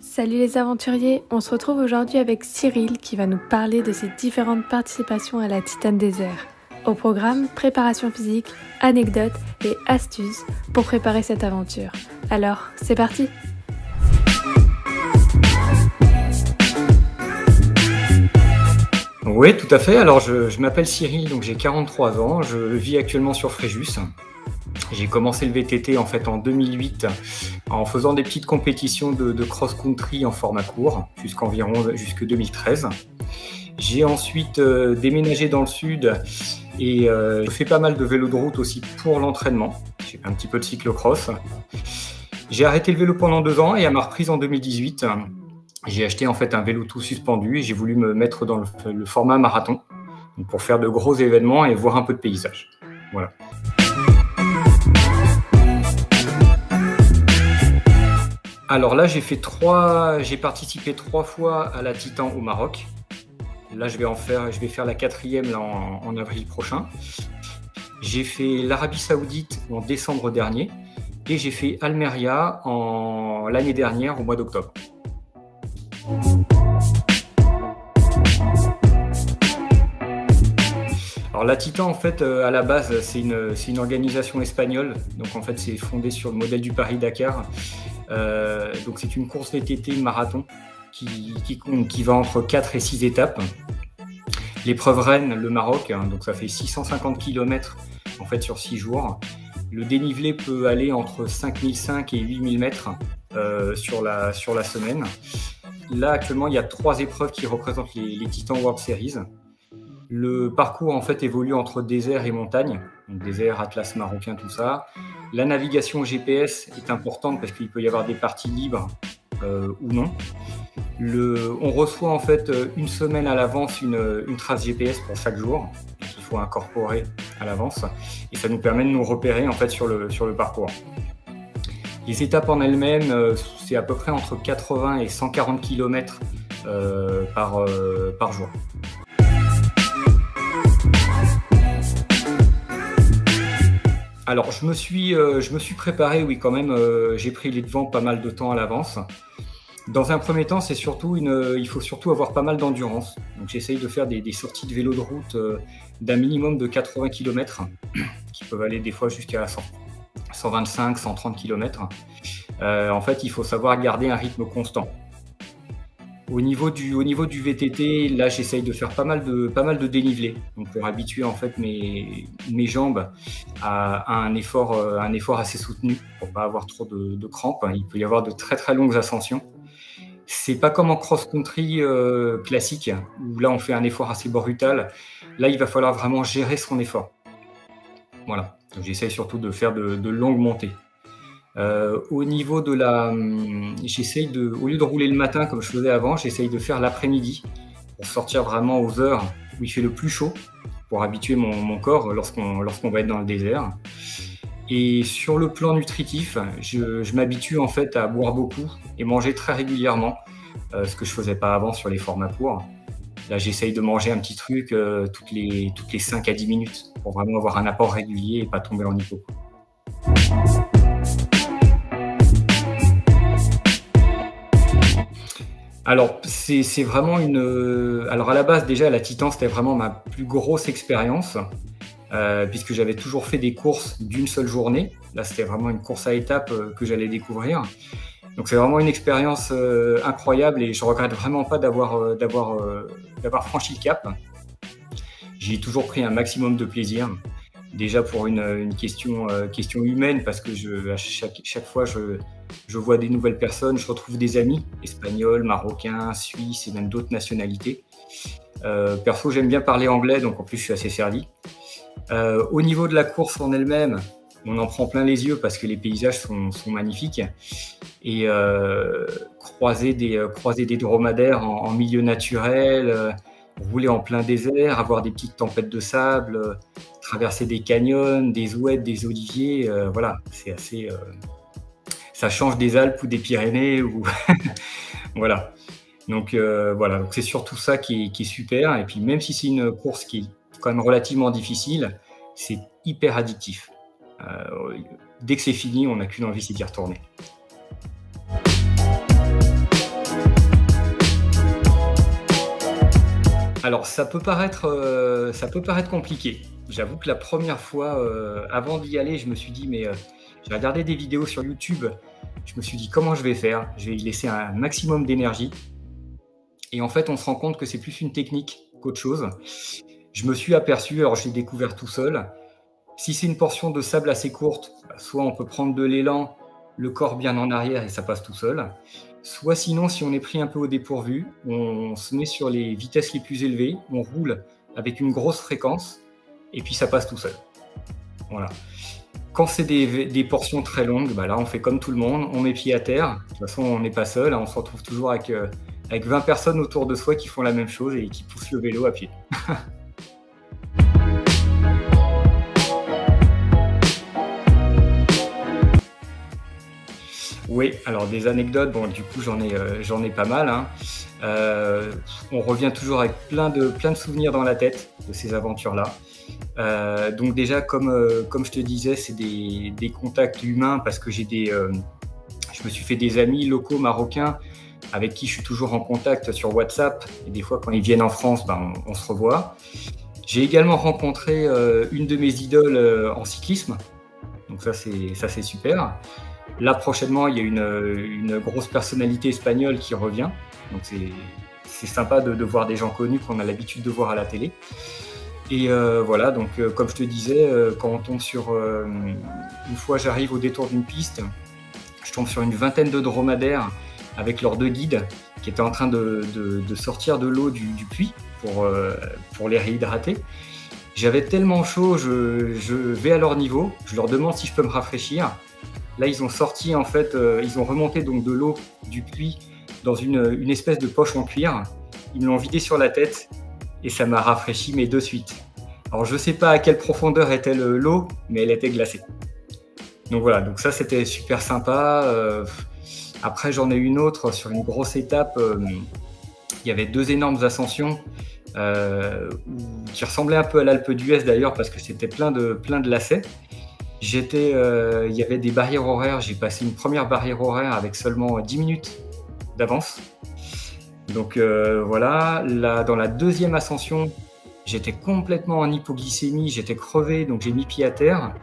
Salut les aventuriers, on se retrouve aujourd'hui avec Cyril qui va nous parler de ses différentes participations à la Titane Desert. Au programme, préparation physique, anecdotes et astuces pour préparer cette aventure. Alors, c'est parti! Oui, tout à fait. Alors, je m'appelle Cyril, donc j'ai 43 ans. Je vis actuellement sur Fréjus. J'ai commencé le VTT en fait en 2008 en faisant des petites compétitions de cross-country en format court jusque 2013. J'ai ensuite déménagé dans le sud et je fais pas mal de vélo de route aussi pour l'entraînement. J'ai fait un petit peu de cyclocross. J'ai arrêté le vélo pendant 2 ans et à ma reprise en 2018, j'ai acheté en fait un vélo tout suspendu et j'ai voulu me mettre dans le format marathon pour faire de gros événements et voir un peu de paysage. Voilà. Alors là, j'ai participé 3 fois à la Titan au Maroc. Là, je vais faire la 4e là, en avril prochain. J'ai fait l'Arabie Saoudite en décembre dernier et j'ai fait Almeria l'année dernière au mois d'octobre. Alors la Titan, en fait, à la base, c'est une organisation espagnole. Donc en fait, c'est fondé sur le modèle du Paris-Dakar. Donc c'est une course VTT marathon qui va entre 4 et 6 étapes. L'épreuve reine, le Maroc, donc ça fait 650 km en fait sur 6 jours. Le dénivelé peut aller entre 5005 et 8000 mètres sur la semaine. Là actuellement, il y a 3 épreuves qui représentent les Titan World Series. Le parcours en fait évolue entre désert et montagne, donc désert, atlas marocain, tout ça. La navigation GPS est importante parce qu'il peut y avoir des parties libres ou non. On reçoit en fait une semaine à l'avance une trace GPS pour chaque jour, qu'il faut incorporer à l'avance, et ça nous permet de nous repérer en fait sur le parcours. Les étapes en elles-mêmes, c'est à peu près entre 80 et 140 km par jour. Alors, je me suis préparé, oui, quand même. J'ai pris les devants pas mal de temps à l'avance. Dans un premier temps, il faut surtout avoir pas mal d'endurance. Donc, j'essaye de faire des sorties de vélo de route d'un minimum de 80 km, qui peuvent aller des fois jusqu'à 125, 130 km. En fait, il faut savoir garder un rythme constant. Au niveau du VTT, là, j'essaye de faire pas mal de dénivelé, donc pour habituer en fait mes jambes à un effort assez soutenu, pour pas avoir trop de crampes. Il peut y avoir de très très longues ascensions. C'est pas comme en cross-country classique, où là on fait un effort assez brutal. Là, il va falloir vraiment gérer son effort. Voilà. Donc, j'essaye surtout de faire de longues montées. Au niveau de au lieu de rouler le matin comme je faisais avant, j'essaye de faire l'après-midi pour sortir vraiment aux heures où il fait le plus chaud, pour habituer mon corps lorsqu'on va être dans le désert. Et sur le plan nutritif, je m'habitue en fait à boire beaucoup et manger très régulièrement, ce que je faisais pas avant sur les formats courts. Là, j'essaye de manger un petit truc toutes les 5 à 10 minutes pour vraiment avoir un apport régulier et pas tomber en hypo. Alors, c'est vraiment Alors, à la base, déjà, la Titan, c'était vraiment ma plus grosse expérience, puisque j'avais toujours fait des courses d'une seule journée. Là, c'était vraiment une course à étapes que j'allais découvrir. Donc, c'est vraiment une expérience incroyable et je regrette vraiment pas d'avoir franchi le cap. J'ai toujours pris un maximum de plaisir. Déjà pour une question humaine, parce que à chaque fois, je vois des nouvelles personnes, je retrouve des amis espagnols, marocains, suisses et même d'autres nationalités. Perso, j'aime bien parler anglais, donc en plus, je suis assez servi. Au niveau de la course en elle-même, on en prend plein les yeux parce que les paysages sont magnifiques. Et croiser des dromadaires en milieu naturel, rouler en plein désert, avoir des petites tempêtes de sable, traverser des canyons, des oueds, des oliviers, voilà, c'est assez... ça change des Alpes ou des Pyrénées, ou voilà. Donc voilà, donc c'est surtout ça qui est super. Et puis même si c'est une course qui est quand même relativement difficile, c'est hyper addictif. Dès que c'est fini, on n'a qu'une envie, c'est d'y retourner. Alors ça peut paraître compliqué. J'avoue que la première fois, avant d'y aller, je me suis dit: «Mais, j'ai regardé des vidéos sur YouTube». Je me suis dit: «Comment je vais faire? Je vais y laisser un maximum d'énergie». Et en fait, on se rend compte que c'est plus une technique qu'autre chose. Je me suis aperçu, alors je l'ai découvert tout seul, si c'est une portion de sable assez courte, bah, soit on peut prendre de l'élan, le corps bien en arrière et ça passe tout seul. Soit sinon, si on est pris un peu au dépourvu, on se met sur les vitesses les plus élevées, on roule avec une grosse fréquence et puis ça passe tout seul. Voilà. Quand c'est des portions très longues, bah là on fait comme tout le monde, on met pied à terre. De toute façon, on n'est pas seul, hein, on se retrouve toujours avec 20 personnes autour de soi qui font la même chose et qui poussent le vélo à pied. Oui, alors des anecdotes, bon du coup j'en ai pas mal, hein. On revient toujours avec plein de souvenirs dans la tête de ces aventures-là. Donc déjà comme je te disais, c'est des contacts humains parce que je me suis fait des amis locaux marocains avec qui je suis toujours en contact sur WhatsApp et des fois quand ils viennent en France, ben, on se revoit. J'ai également rencontré une de mes idoles en cyclisme, donc ça c'est super. Là, prochainement, il y a une grosse personnalité espagnole qui revient. Donc, c'est sympa de voir des gens connus qu'on a l'habitude de voir à la télé. Et voilà, donc comme je te disais, quand on tombe sur... une fois, j'arrive au détour d'une piste, je tombe sur une vingtaine de dromadaires avec leurs 2 guides qui étaient en train de sortir de l'eau du puits pour les réhydrater. J'avais tellement chaud, je vais à leur niveau, je leur demande si je peux me rafraîchir. Là, ils ont sorti, en fait, ils ont remonté donc de l'eau du puits dans une espèce de poche en cuir. Ils me l'ont vidé sur la tête et ça m'a rafraîchi, mais de suite. Alors, je ne sais pas à quelle profondeur était l'eau, mais elle était glacée. Donc voilà, donc ça, c'était super sympa. Après, j'en ai une autre sur une grosse étape. Il y avait 2 énormes ascensions qui ressemblaient un peu à l'Alpe d'Huez d'ailleurs parce que c'était plein de lacets. Il y avait des barrières horaires, j'ai passé une première barrière horaire avec seulement 10 minutes d'avance. Donc voilà, là, dans la 2e ascension, j'étais complètement en hypoglycémie, j'étais crevé, donc j'ai mis pied à terre.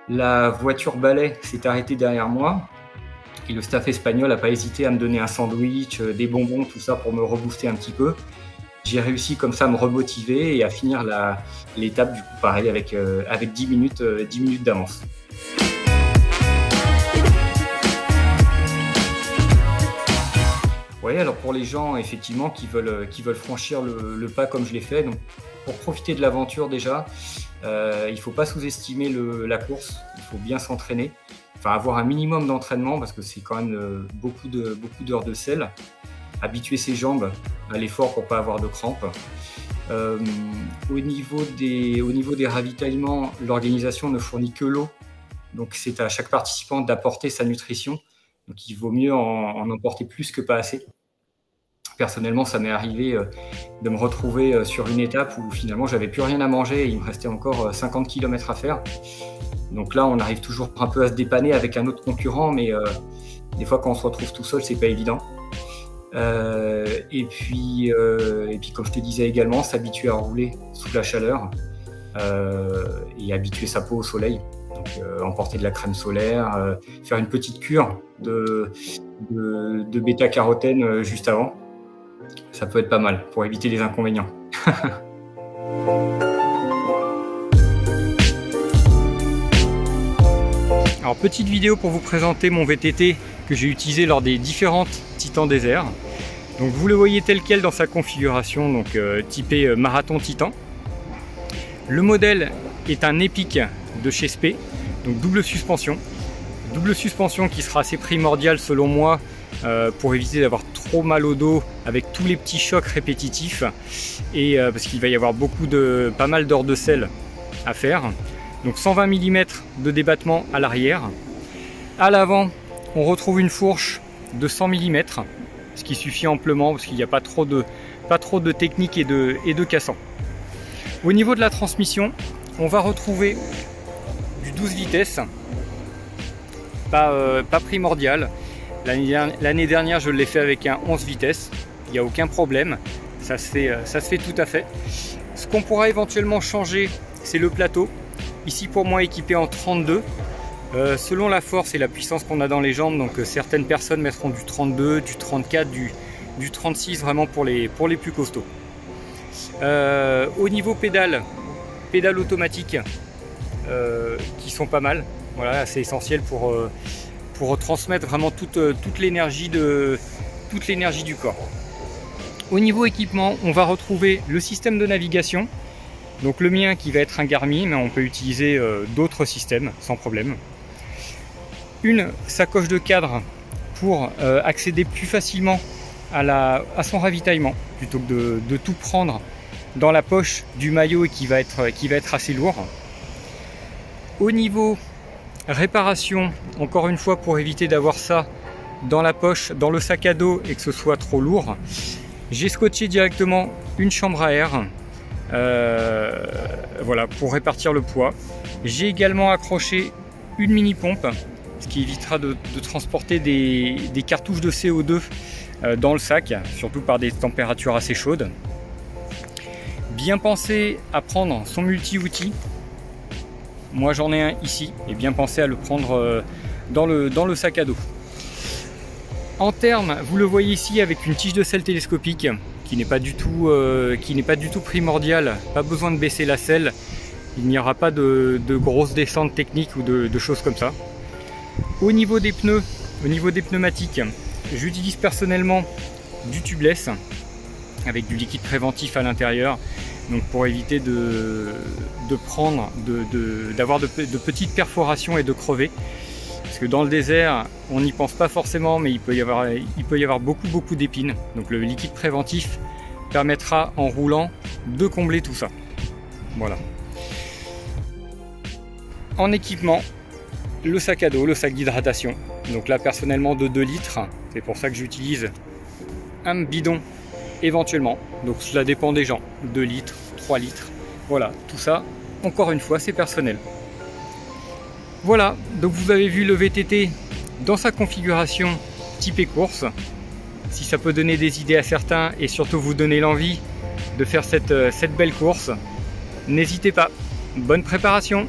La voiture balai s'est arrêtée derrière moi et le staff espagnol n'a pas hésité à me donner un sandwich, des bonbons, tout ça pour me rebooster un petit peu. J'ai réussi comme ça à me remotiver et à finir l'étape du coup pareil avec 10 minutes d'avance. Oui, alors pour les gens effectivement qui veulent franchir le pas comme je l'ai fait, donc pour profiter de l'aventure déjà, il ne faut pas sous-estimer la course, il faut bien s'entraîner, enfin avoir un minimum d'entraînement parce que c'est quand même beaucoup d'heures de selle. Habituer ses jambes à l'effort pour ne pas avoir de crampes. Au niveau des ravitaillements, l'organisation ne fournit que l'eau. Donc c'est à chaque participant d'apporter sa nutrition. Donc il vaut mieux en emporter plus que pas assez. Personnellement, ça m'est arrivé de me retrouver sur une étape où finalement j'avais plus rien à manger et il me restait encore 50 km à faire. Donc là, on arrive toujours un peu à se dépanner avec un autre concurrent, mais des fois quand on se retrouve tout seul, c'est pas évident. Et puis comme je te disais également, s'habituer à rouler sous la chaleur et habituer sa peau au soleil. Donc emporter de la crème solaire, faire une petite cure de bêta-carotène juste avant. Ça peut être pas mal pour éviter les inconvénients. Alors petite vidéo pour vous présenter mon VTT que j'ai utilisé lors des différentes Titan Desert. Donc vous le voyez tel quel dans sa configuration, donc typé Marathon Titan. Le modèle est un Epic de chez Spé, donc double suspension qui sera assez primordiale selon moi pour éviter d'avoir trop mal au dos avec tous les petits chocs répétitifs et parce qu'il va y avoir pas mal d'heures de selle à faire. Donc 120 mm de débattement à l'arrière. À l'avant, on retrouve une fourche de 100 mm, ce qui suffit amplement parce qu'il n'y a pas trop de technique et de cassant. Au niveau de la transmission, on va retrouver du 12 vitesses, pas primordial. L'année dernière, je l'ai fait avec un 11 vitesses, il n'y a aucun problème. ça se fait tout à fait. Ce qu'on pourra éventuellement changer, c'est le plateau. Ici pour moi équipé en 32. Selon la force et la puissance qu'on a dans les jambes, donc certaines personnes mettront du 32, du 34, du 36 vraiment pour les plus costauds. Au niveau pédale automatique, qui sont pas mal. Voilà, c'est essentiel pour transmettre vraiment toute l'énergie du corps. Au niveau équipement, on va retrouver le système de navigation. Donc le mien qui va être un Garmin, mais on peut utiliser d'autres systèmes sans problème. Une sacoche de cadre pour accéder plus facilement à son ravitaillement, plutôt que de tout prendre dans la poche du maillot et qui va être assez lourd. Au niveau réparation, encore une fois, pour éviter d'avoir ça dans la poche, dans le sac à dos et que ce soit trop lourd, j'ai scotché directement une chambre à air, voilà, pour répartir le poids. J'ai également accroché une mini pompe, ce qui évitera de transporter des cartouches de CO2 dans le sac, surtout par des températures assez chaudes. Bien penser à prendre son multi-outil. Moi j'en ai un ici, et bien penser à le prendre dans le sac à dos. En termes, vous le voyez ici avec une tige de selle télescopique qui n'est pas du tout primordiale, pas besoin de baisser la selle, il n'y aura pas de grosses descentes techniques ou de choses comme ça. Au niveau des pneus, au niveau des pneumatiques, j'utilise personnellement du tubeless avec du liquide préventif à l'intérieur, donc pour éviter d'avoir de petites perforations et de crever. Parce que dans le désert, on n'y pense pas forcément, mais il peut y avoir beaucoup d'épines. Donc le liquide préventif permettra en roulant de combler tout ça. Voilà. En équipement, le sac à dos, le sac d'hydratation. Donc là personnellement de 2 litres. C'est pour ça que j'utilise un bidon éventuellement. Donc cela dépend des gens. 2 litres, 3 litres. Voilà, tout ça, encore une fois, c'est personnel. Voilà, donc vous avez vu le VTT dans sa configuration type et course. Si ça peut donner des idées à certains et surtout vous donner l'envie de faire cette belle course, n'hésitez pas. Bonne préparation!